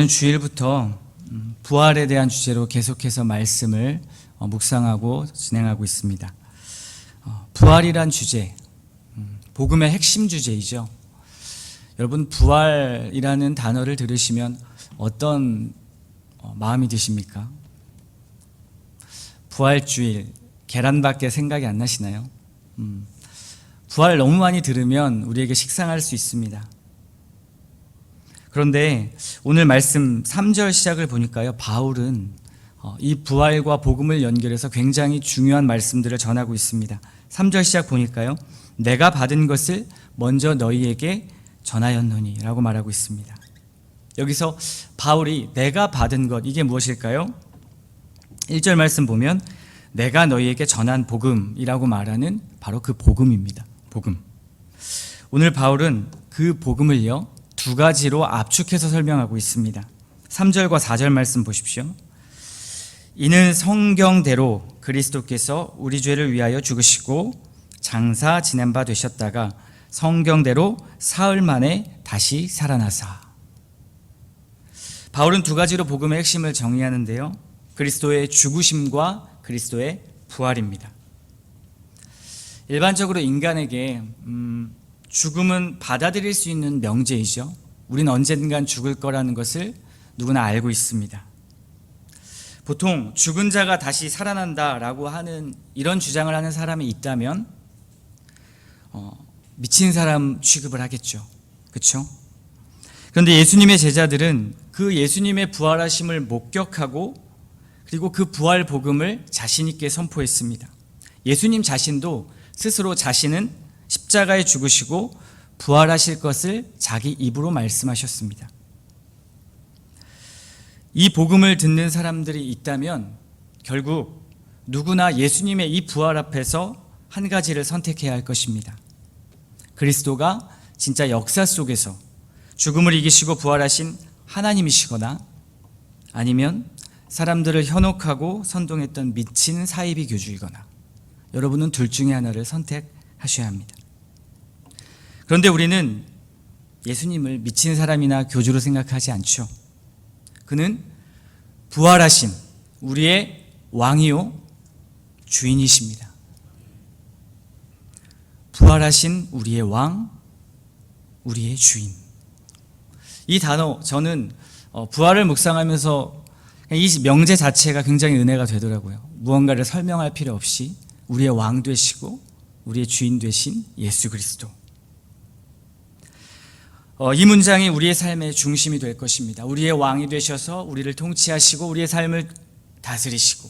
저는 주일부터 부활에 대한 주제로 계속해서 말씀을 묵상하고 진행하고 있습니다. 부활이란 주제, 복음의 핵심 주제이죠. 여러분, 부활이라는 단어를 들으시면 어떤 마음이 드십니까? 부활주일, 계란밖에 생각이 안 나시나요? 부활 너무 많이 들으면 우리에게 식상할 수 있습니다. 그런데 오늘 말씀 3절 시작을 보니까요, 바울은 이 부활과 복음을 연결해서 굉장히 중요한 말씀들을 전하고 있습니다. 3절 시작 보니까요, 내가 받은 것을 먼저 너희에게 전하였노니 라고 말하고 있습니다. 여기서 바울이 내가 받은 것, 이게 무엇일까요? 1절 말씀 보면 내가 너희에게 전한 복음이라고 말하는 바로 그 복음입니다. 복음. 오늘 바울은 그 복음을요, 두 가지로 압축해서 설명하고 있습니다. 3절과 4절 말씀 보십시오. 이는 성경대로 그리스도께서 우리 죄를 위하여 죽으시고 장사 지낸 바 되셨다가 성경대로 사흘 만에 다시 살아나사. 바울은 두 가지로 복음의 핵심을 정의하는데요, 그리스도의 죽으심과 그리스도의 부활입니다. 일반적으로 인간에게 죽음은 받아들일 수 있는 명제이죠. 우리는 언젠간 죽을 거라는 것을 누구나 알고 있습니다. 보통 죽은 자가 다시 살아난다라고 하는 이런 주장을 하는 사람이 있다면 미친 사람 취급을 하겠죠. 그렇죠? 그런데 예수님의 제자들은 그 예수님의 부활하심을 목격하고 그리고 그 부활 복음을 자신 있게 선포했습니다. 예수님 자신도 스스로 자신은 십자가에 죽으시고 부활하실 것을 자기 입으로 말씀하셨습니다. 이 복음을 듣는 사람들이 있다면 결국 누구나 예수님의 이 부활 앞에서 한 가지를 선택해야 할 것입니다. 그리스도가 진짜 역사 속에서 죽음을 이기시고 부활하신 하나님이시거나 아니면 사람들을 현혹하고 선동했던 미친 사이비 교주이거나, 여러분은 둘 중에 하나를 선택하셔야 합니다. 그런데 우리는 예수님을 미친 사람이나 교주로 생각하지 않죠. 그는 부활하신 우리의 왕이요 주인이십니다. 부활하신 우리의 왕, 우리의 주인. 이 단어, 저는 부활을 묵상하면서 이 명제 자체가 굉장히 은혜가 되더라고요. 무언가를 설명할 필요 없이 우리의 왕 되시고 우리의 주인 되신 예수 그리스도. 이 문장이 우리의 삶의 중심이 될 것입니다. 우리의 왕이 되셔서 우리를 통치하시고 우리의 삶을 다스리시고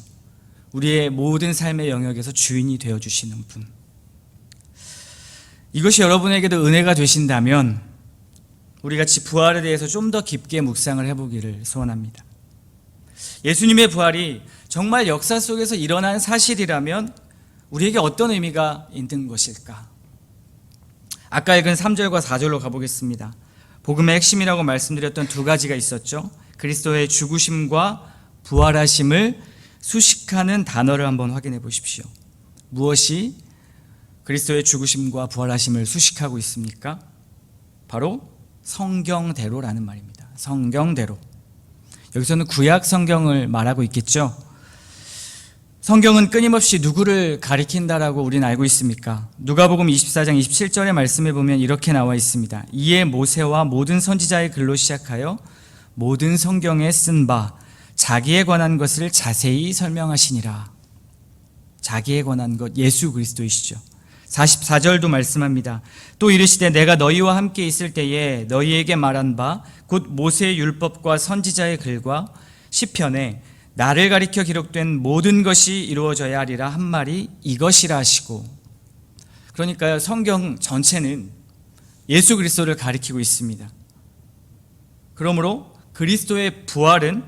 우리의 모든 삶의 영역에서 주인이 되어주시는 분. 이것이 여러분에게도 은혜가 되신다면 우리 같이 부활에 대해서 좀 더 깊게 묵상을 해보기를 소원합니다. 예수님의 부활이 정말 역사 속에서 일어난 사실이라면 우리에게 어떤 의미가 있는 것일까? 아까 읽은 3절과 4절로 가보겠습니다. 복음의 핵심이라고 말씀드렸던 두 가지가 있었죠. 그리스도의 죽으심과 부활하심을 수식하는 단어를 한번 확인해 보십시오. 무엇이 그리스도의 죽으심과 부활하심을 수식하고 있습니까? 바로 성경대로라는 말입니다. 성경대로. 여기서는 구약 성경을 말하고 있겠죠. 성경은 끊임없이 누구를 가리킨다라고 우리는 알고 있습니까? 누가복음 24장 27절의 말씀에 보면 이렇게 나와 있습니다. 이에 모세와 모든 선지자의 글로 시작하여 모든 성경에 쓴 바 자기에 관한 것을 자세히 설명하시니라. 자기에 관한 것, 예수 그리스도이시죠. 44절도 말씀합니다. 또 이르시되 내가 너희와 함께 있을 때에 너희에게 말한 바 곧 모세의 율법과 선지자의 글과 시편에 나를 가리켜 기록된 모든 것이 이루어져야 하리라 한 말이 이것이라 하시고. 그러니까요, 성경 전체는 예수 그리스도를 가리키고 있습니다. 그러므로 그리스도의 부활은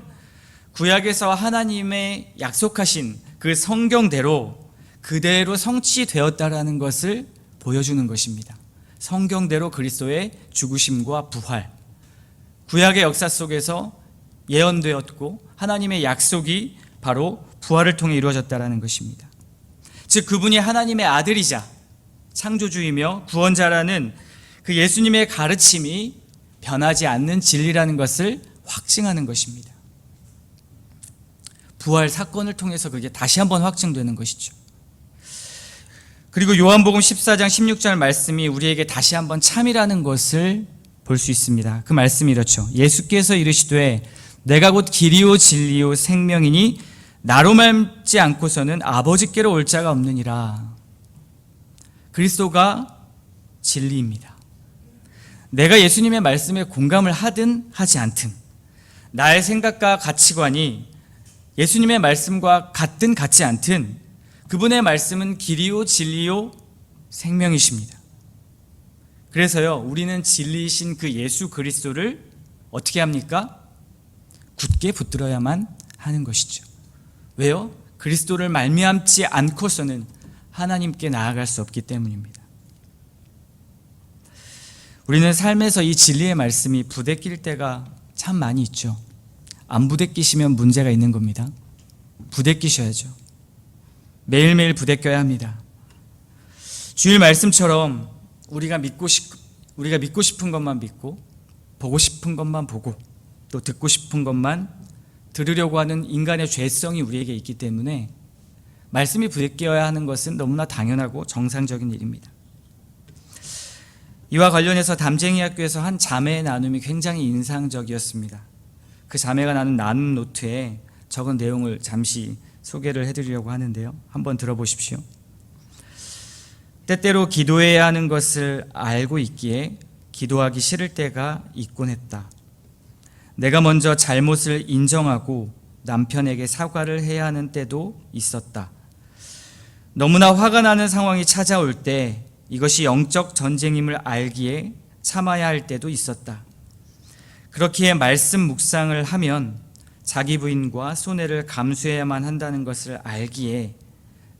구약에서 하나님의 약속하신 그 성경대로 그대로 성취되었다라는 것을 보여주는 것입니다. 성경대로 그리스도의 죽으심과 부활, 구약의 역사 속에서 예언되었고 하나님의 약속이 바로 부활을 통해 이루어졌다라는 것입니다. 즉 그분이 하나님의 아들이자 창조주이며 구원자라는 그 예수님의 가르침이 변하지 않는 진리라는 것을 확증하는 것입니다. 부활 사건을 통해서 그게 다시 한번 확증되는 것이죠. 그리고 요한복음 14장 16절 말씀이 우리에게 다시 한번 참이라는 것을 볼 수 있습니다. 그 말씀이 이렇죠. 예수께서 이르시되 내가 곧 길이요 진리요 생명이니 나로 말지 않고서는 아버지께로 올 자가 없느니라. 그리스도가 진리입니다. 내가 예수님의 말씀에 공감을 하든 하지 않든 나의 생각과 가치관이 예수님의 말씀과 같든 같지 않든 그분의 말씀은 길이요 진리요 생명이십니다. 그래서요, 우리는 진리이신 그 예수 그리스도를 어떻게 합니까? 굳게 붙들어야만 하는 것이죠. 왜요? 그리스도를 말미암지 않고서는 하나님께 나아갈 수 없기 때문입니다. 우리는 삶에서 이 진리의 말씀이 부대낄 때가 참 많이 있죠. 안 부대끼시면 문제가 있는 겁니다. 부대끼셔야죠. 매일매일 부대껴야 합니다. 주일 말씀처럼 우리가 믿고 싶은 것만 믿고 보고 싶은 것만 보고 또 듣고 싶은 것만 들으려고 하는 인간의 죄성이 우리에게 있기 때문에 말씀이 부대껴야 하는 것은 너무나 당연하고 정상적인 일입니다. 이와 관련해서 담쟁이 학교에서 한 자매의 나눔이 굉장히 인상적이었습니다. 그 자매가 나눈 나눔 노트에 적은 내용을 잠시 소개를 해드리려고 하는데요. 한번 들어보십시오. 때때로 기도해야 하는 것을 알고 있기에 기도하기 싫을 때가 있곤 했다. 내가 먼저 잘못을 인정하고 남편에게 사과를 해야 하는 때도 있었다. 너무나 화가 나는 상황이 찾아올 때 이것이 영적 전쟁임을 알기에 참아야 할 때도 있었다. 그렇기에 말씀 묵상을 하면 자기 부인과 손해를 감수해야만 한다는 것을 알기에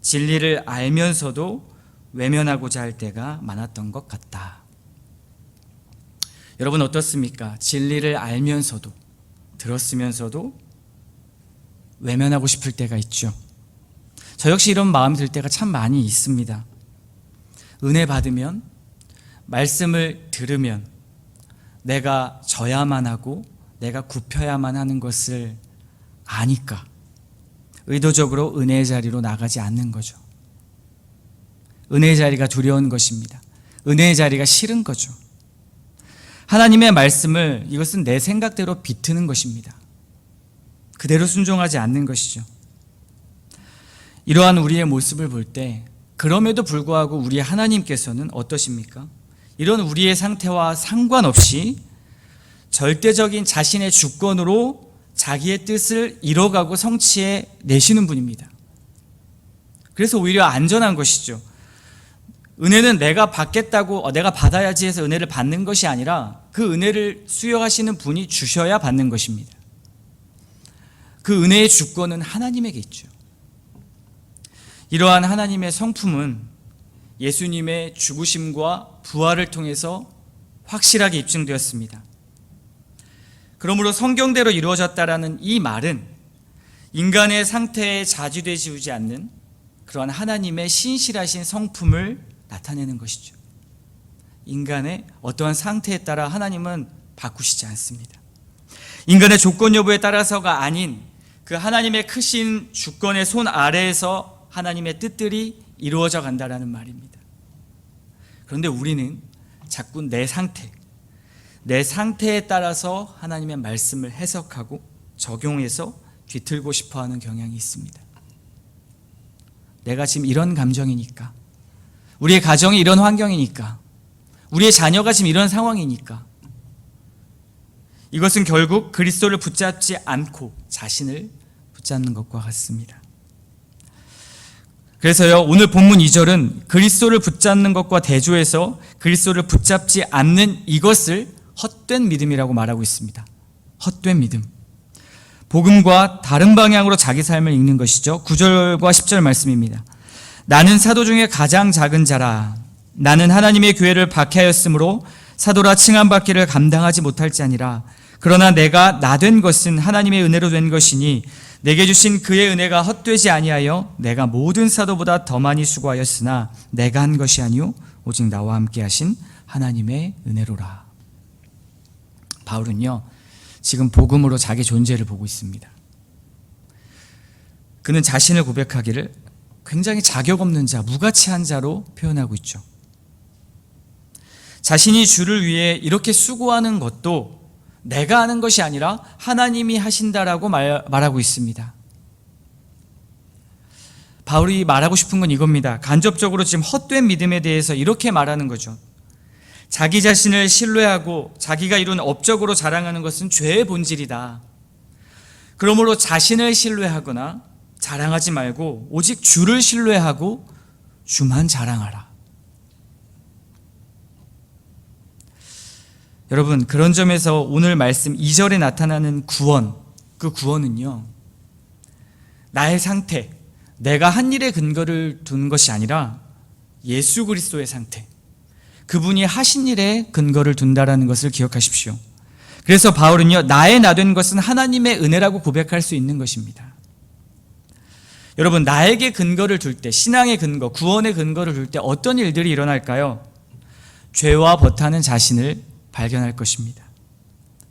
진리를 알면서도 외면하고자 할 때가 많았던 것 같다. 여러분 어떻습니까? 진리를 알면서도 들었으면서도 외면하고 싶을 때가 있죠. 저 역시 이런 마음이 들 때가 참 많이 있습니다. 은혜 받으면, 말씀을 들으면 내가 져야만 하고 내가 굽혀야만 하는 것을 아니까 의도적으로 은혜의 자리로 나가지 않는 거죠. 은혜의 자리가 두려운 것입니다. 은혜의 자리가 싫은 거죠. 하나님의 말씀을 이것은 내 생각대로 비트는 것입니다. 그대로 순종하지 않는 것이죠. 이러한 우리의 모습을 볼 때 그럼에도 불구하고 우리 하나님께서는 어떠십니까? 이런 우리의 상태와 상관없이 절대적인 자신의 주권으로 자기의 뜻을 이뤄가고 성취해 내시는 분입니다. 그래서 오히려 안전한 것이죠. 은혜는 내가 받겠다고 내가 받아야지 해서 은혜를 받는 것이 아니라 그 은혜를 수여하시는 분이 주셔야 받는 것입니다. 그 은혜의 주권은 하나님에게 있죠. 이러한 하나님의 성품은 예수님의 죽으심과 부활을 통해서 확실하게 입증되었습니다. 그러므로 성경대로 이루어졌다라는 이 말은 인간의 상태에 자주되지 않는 그러한 하나님의 신실하신 성품을 나타내는 것이죠. 인간의 어떠한 상태에 따라 하나님은 바꾸시지 않습니다. 인간의 조건 여부에 따라서가 아닌 그 하나님의 크신 주권의 손 아래에서 하나님의 뜻들이 이루어져 간다라는 말입니다. 그런데 우리는 자꾸 내 상태에 따라서 하나님의 말씀을 해석하고 적용해서 뒤틀고 싶어하는 경향이 있습니다. 내가 지금 이런 감정이니까, 우리의 가정이 이런 환경이니까, 우리의 자녀가 지금 이런 상황이니까, 이것은 결국 그리스도를 붙잡지 않고 자신을 붙잡는 것과 같습니다. 그래서요, 오늘 본문 2절은 그리스도를 붙잡는 것과 대조해서 그리스도를 붙잡지 않는 이것을 헛된 믿음이라고 말하고 있습니다. 헛된 믿음. 복음과 다른 방향으로 자기 삶을 읽는 것이죠. 9절과 10절 말씀입니다. 나는 사도 중에 가장 작은 자라. 나는 하나님의 교회를 박해하였으므로 사도라 칭함받기를 감당하지 못할지아니라. 그러나 내가 나 된 것은 하나님의 은혜로 된 것이니 내게 주신 그의 은혜가 헛되지 아니하여 내가 모든 사도보다 더 많이 수고하였으나 내가 한 것이 아니요 오직 나와 함께 하신 하나님의 은혜로라. 바울은요, 지금 복음으로 자기 존재를 보고 있습니다. 그는 자신을 고백하기를 굉장히 자격 없는 자, 무가치한 자로 표현하고 있죠. 자신이 주를 위해 이렇게 수고하는 것도 내가 하는 것이 아니라 하나님이 하신다라고 말하고 있습니다. 바울이 말하고 싶은 건 이겁니다. 간접적으로 지금 헛된 믿음에 대해서 이렇게 말하는 거죠. 자기 자신을 신뢰하고 자기가 이룬 업적으로 자랑하는 것은 죄의 본질이다. 그러므로 자신을 신뢰하거나 자랑하지 말고 오직 주를 신뢰하고 주만 자랑하라. 여러분, 그런 점에서 오늘 말씀 2절에 나타나는 구원, 그 구원은요, 나의 상태, 내가 한 일에 근거를 두는 것이 아니라 예수 그리스도의 상태, 그분이 하신 일에 근거를 둔다라는 것을 기억하십시오. 그래서 바울은요, 나의 나 된 것은 하나님의 은혜라고 고백할 수 있는 것입니다. 여러분, 나에게 근거를 둘 때, 신앙의 근거, 구원의 근거를 둘 때 어떤 일들이 일어날까요? 죄와 버타는 자신을 발견할 것입니다.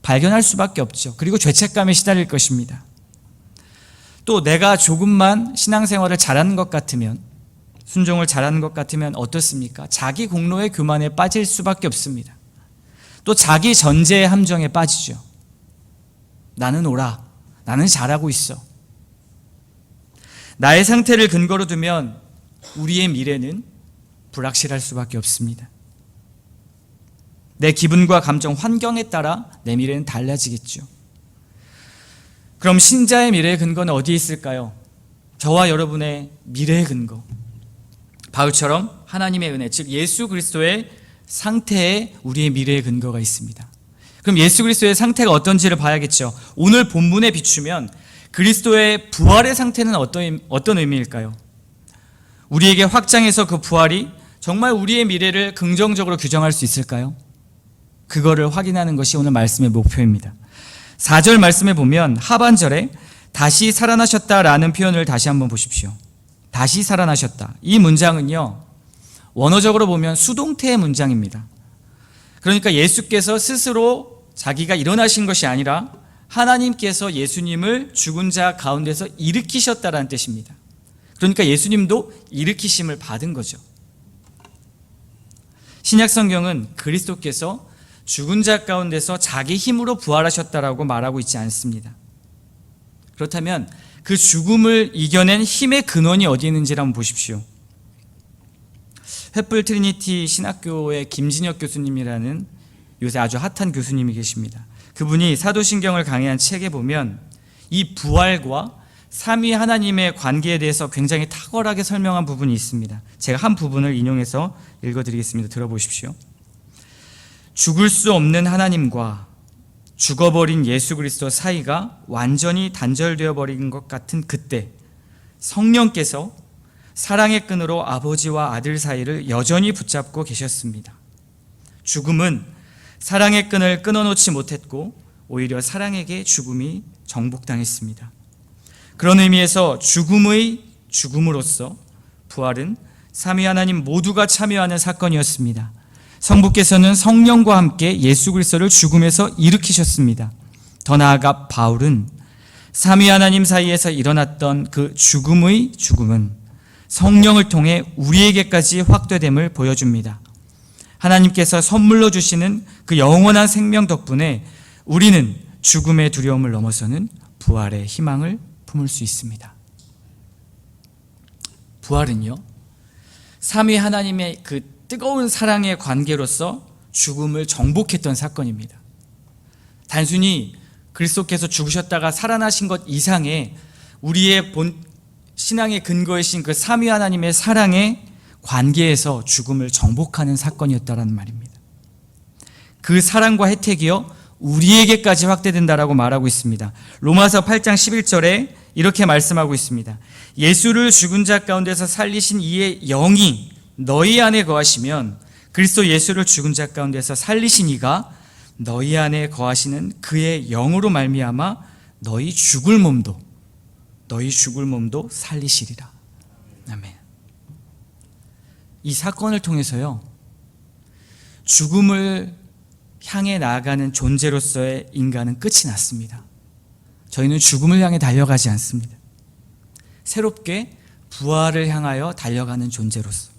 발견할 수밖에 없죠. 그리고 죄책감에 시달릴 것입니다. 또 내가 조금만 신앙생활을 잘하는 것 같으면, 순종을 잘하는 것 같으면 어떻습니까? 자기 공로의 교만에 빠질 수밖에 없습니다. 또 자기 전제의 함정에 빠지죠. 나는 옳아, 나는 잘하고 있어. 나의 상태를 근거로 두면 우리의 미래는 불확실할 수밖에 없습니다. 내 기분과 감정, 환경에 따라 내 미래는 달라지겠죠. 그럼 신자의 미래의 근거는 어디에 있을까요? 저와 여러분의 미래의 근거, 바울처럼 하나님의 은혜, 즉 예수 그리스도의 상태에 우리의 미래의 근거가 있습니다. 그럼 예수 그리스도의 상태가 어떤지를 봐야겠죠. 오늘 본문에 비추면 그리스도의 부활의 상태는 어떤 의미일까요? 우리에게 확장해서 그 부활이 정말 우리의 미래를 긍정적으로 규정할 수 있을까요? 그거를 확인하는 것이 오늘 말씀의 목표입니다. 4절 말씀에 보면 하반절에 다시 살아나셨다라는 표현을 다시 한번 보십시오. 다시 살아나셨다. 이 문장은요, 원어적으로 보면 수동태의 문장입니다. 그러니까 예수께서 스스로 자기가 일어나신 것이 아니라 하나님께서 예수님을 죽은 자 가운데서 일으키셨다라는 뜻입니다. 그러니까 예수님도 일으키심을 받은 거죠. 신약 성경은 그리스도께서 죽은 자 가운데서 자기 힘으로 부활하셨다라고 말하고 있지 않습니다. 그렇다면 그 죽음을 이겨낸 힘의 근원이 어디 있는지를 한번 보십시오. 횃불 트리니티 신학교의 김진혁 교수님이라는 요새 아주 핫한 교수님이 계십니다. 그분이 사도신경을 강의한 책에 보면 이 부활과 삼위 하나님의 관계에 대해서 굉장히 탁월하게 설명한 부분이 있습니다. 제가 한 부분을 인용해서 읽어드리겠습니다. 들어보십시오. 죽을 수 없는 하나님과 죽어버린 예수 그리스도 사이가 완전히 단절되어 버린 것 같은 그때 성령께서 사랑의 끈으로 아버지와 아들 사이를 여전히 붙잡고 계셨습니다. 죽음은 사랑의 끈을 끊어놓지 못했고 오히려 사랑에게 죽음이 정복당했습니다. 그런 의미에서 죽음의 죽음으로써 부활은 삼위 하나님 모두가 참여하는 사건이었습니다. 성부께서는 성령과 함께 예수 그리스도를 죽음에서 일으키셨습니다. 더 나아가 바울은 삼위 하나님 사이에서 일어났던 그 죽음의 죽음은 성령을 통해 우리에게까지 확대됨을 보여줍니다. 하나님께서 선물로 주시는 그 영원한 생명 덕분에 우리는 죽음의 두려움을 넘어서는 부활의 희망을 품을 수 있습니다. 부활은요, 삼위 하나님의 그 뜨거운 사랑의 관계로서 죽음을 정복했던 사건입니다. 단순히 그리스도께서 죽으셨다가 살아나신 것 이상의 우리의 본 신앙의 근거이신 그 삼위 하나님의 사랑의 관계에서 죽음을 정복하는 사건이었다라는 말입니다. 그 사랑과 혜택이요 우리에게까지 확대된다라고 말하고 있습니다. 로마서 8장 11절에 이렇게 말씀하고 있습니다. 예수를 죽은 자 가운데서 살리신 이의 영이 너희 안에 거하시면 그리스도 예수를 죽은 자 가운데서 살리신 이가 너희 안에 거하시는 그의 영으로 말미암아 너희 죽을 몸도 살리시리라. 아멘. 이 사건을 통해서요, 죽음을 향해 나아가는 존재로서의 인간은 끝이 났습니다. 저희는 죽음을 향해 달려가지 않습니다. 새롭게 부활을 향하여 달려가는 존재로서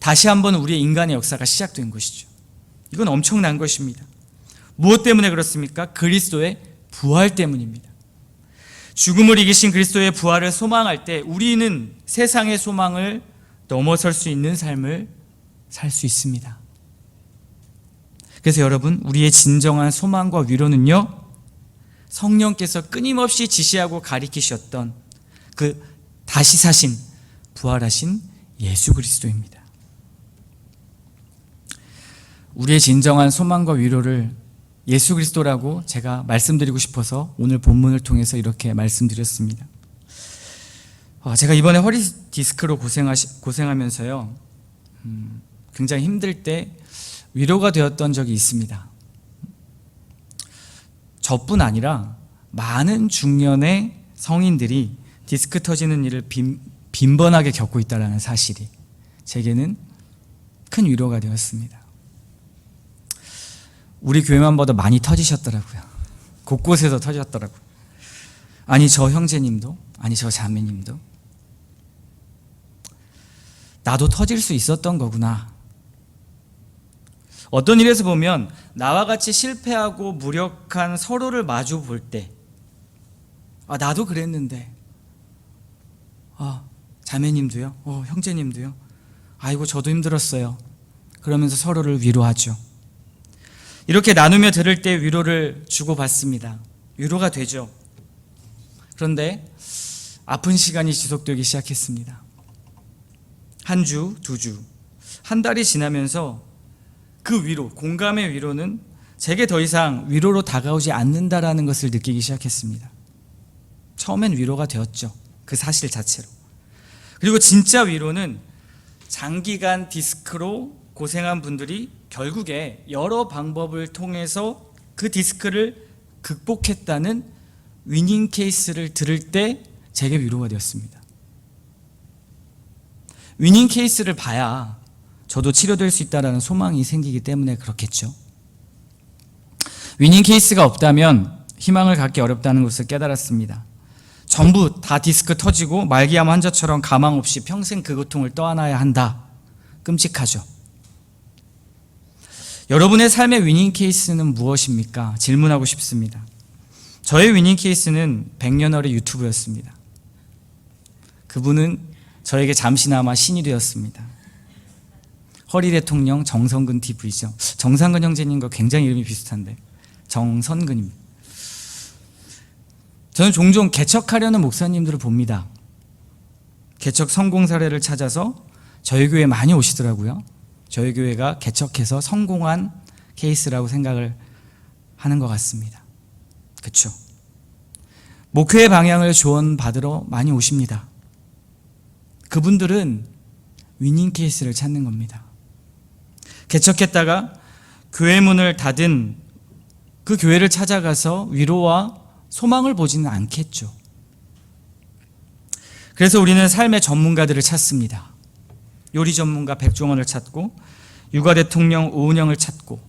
다시 한번 우리의 인간의 역사가 시작된 것이죠. 이건 엄청난 것입니다. 무엇 때문에 그렇습니까? 그리스도의 부활 때문입니다. 죽음을 이기신 그리스도의 부활을 소망할 때 우리는 세상의 소망을 넘어설 수 있는 삶을 살 수 있습니다. 그래서 여러분, 우리의 진정한 소망과 위로는요, 성령께서 끊임없이 지시하고 가리키셨던 그 다시 사신, 부활하신 예수 그리스도입니다. 우리의 진정한 소망과 위로를 예수 그리스도라고 제가 말씀드리고 싶어서 오늘 본문을 통해서 이렇게 말씀드렸습니다. 제가 이번에 허리 디스크로 고생하면서요, 굉장히 힘들 때 위로가 되었던 적이 있습니다. 저뿐 아니라 많은 중년의 성인들이 디스크 터지는 일을 빈번하게 겪고 있다는 사실이 제게는 큰 위로가 되었습니다. 우리 교회만 봐도 많이 터지셨더라고요. 곳곳에서 터졌더라고요. 아니 저 형제님도, 아니 저 자매님도 나도 터질 수 있었던 거구나. 어떤 일에서 보면 나와 같이 실패하고 무력한 서로를 마주 볼 때 나도 그랬는데 자매님도요? 형제님도요? 아이고 저도 힘들었어요. 그러면서 서로를 위로하죠. 이렇게 나누며 들을 때 위로를 주고받습니다. 위로가 되죠. 그런데 아픈 시간이 지속되기 시작했습니다. 한 주, 두 주, 한 달이 지나면서 그 위로, 공감의 위로는 제게 더 이상 위로로 다가오지 않는다라는 것을 느끼기 시작했습니다. 처음엔 위로가 되었죠. 그 사실 자체로. 그리고 진짜 위로는 장기간 디스크로 고생한 분들이 결국에 여러 방법을 통해서 그 디스크를 극복했다는 위닝 케이스를 들을 때 제게 위로가 되었습니다. 위닝 케이스를 봐야 저도 치료될 수 있다는 소망이 생기기 때문에 그렇겠죠. 위닝 케이스가 없다면 희망을 갖기 어렵다는 것을 깨달았습니다. 전부 다 디스크 터지고 말기암 환자처럼 가망 없이 평생 그 고통을 떠안아야 한다. 끔찍하죠. 여러분의 삶의 위닝 케이스는 무엇입니까? 질문하고 싶습니다. 저의 위닝 케이스는 백년어리 유튜브였습니다. 그분은 저에게 잠시나마 신이 되었습니다. 허리 대통령 정선근 TV죠. 정상근 형제님과 굉장히 이름이 비슷한데 정선근입니다. 저는 종종 개척하려는 목사님들을 봅니다. 개척 성공 사례를 찾아서 저희 교회에 많이 오시더라고요. 저희 교회가 개척해서 성공한 케이스라고 생각을 하는 것 같습니다. 그렇죠? 목회의 방향을 조언받으러 많이 오십니다. 그분들은 위닝 케이스를 찾는 겁니다. 개척했다가 교회 문을 닫은 그 교회를 찾아가서 위로와 소망을 보지는 않겠죠. 그래서 우리는 삶의 전문가들을 찾습니다. 요리 전문가 백종원을 찾고 육아 대통령 오은영을 찾고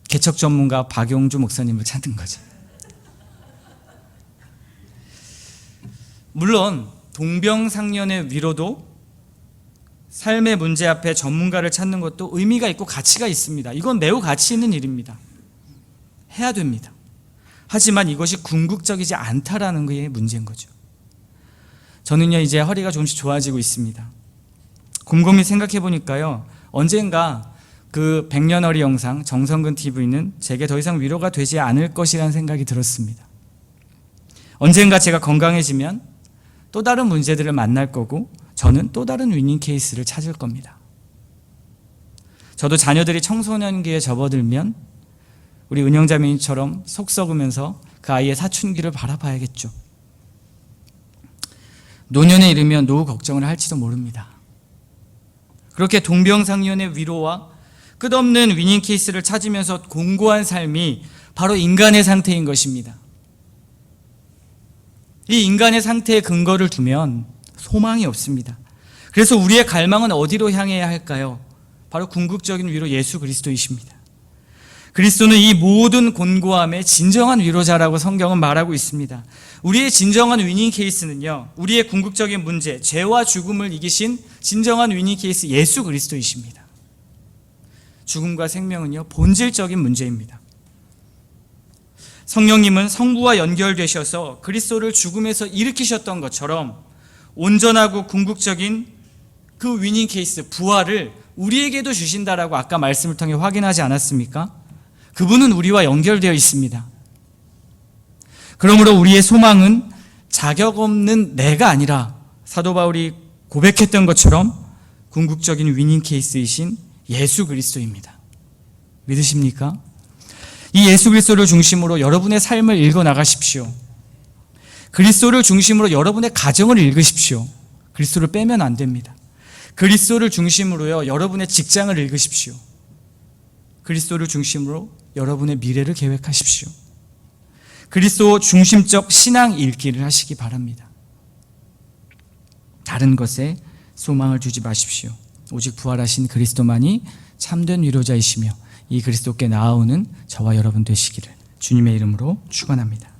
개척 전문가 박용주 목사님을 찾는 거죠. 물론 동병상련의 위로도 삶의 문제 앞에 전문가를 찾는 것도 의미가 있고 가치가 있습니다. 이건 매우 가치 있는 일입니다. 해야 됩니다. 하지만 이것이 궁극적이지 않다라는 게 문제인 거죠. 저는요 이제 허리가 조금씩 좋아지고 있습니다. 곰곰이 생각해 보니까요 언젠가 그 백년허리 영상 정성근 TV는 제게 더 이상 위로가 되지 않을 것이라는 생각이 들었습니다. 언젠가 제가 건강해지면 또 다른 문제들을 만날 거고 저는 또 다른 위닝 케이스를 찾을 겁니다. 저도 자녀들이 청소년기에 접어들면 우리 은영자매님처럼 속 썩으면서 그 아이의 사춘기를 바라봐야겠죠. 노년에 이르면 노후 걱정을 할지도 모릅니다. 그렇게 동병상련의 위로와 끝없는 위닝 케이스를 찾으면서 공고한 삶이 바로 인간의 상태인 것입니다. 이 인간의 상태에 근거를 두면 소망이 없습니다. 그래서 우리의 갈망은 어디로 향해야 할까요? 바로 궁극적인 위로 예수 그리스도이십니다. 그리스도는 이 모든 곤고함의 진정한 위로자라고 성경은 말하고 있습니다. 우리의 진정한 위닝 케이스는요, 우리의 궁극적인 문제, 죄와 죽음을 이기신 진정한 위닝 케이스 예수 그리스도이십니다. 죽음과 생명은요, 본질적인 문제입니다. 성령님은 성부와 연결되셔서 그리스도를 죽음에서 일으키셨던 것처럼 온전하고 궁극적인 그 위닝 케이스, 부활을 우리에게도 주신다라고 아까 말씀을 통해 확인하지 않았습니까? 그분은 우리와 연결되어 있습니다. 그러므로 우리의 소망은 자격 없는 내가 아니라 사도 바울이 고백했던 것처럼 궁극적인 위닝 케이스이신 예수 그리스도입니다. 믿으십니까? 이 예수 그리스도를 중심으로 여러분의 삶을 읽어 나가십시오. 그리스도를 중심으로 여러분의 가정을 읽으십시오. 그리스도를 빼면 안 됩니다. 그리스도를 중심으로요, 여러분의 직장을 읽으십시오. 그리스도를 중심으로 여러분의 미래를 계획하십시오. 그리스도 중심적 신앙 읽기를 하시기 바랍니다. 다른 것에 소망을 두지 마십시오. 오직 부활하신 그리스도만이 참된 위로자이시며 이 그리스도께 나아오는 저와 여러분 되시기를 주님의 이름으로 축원합니다.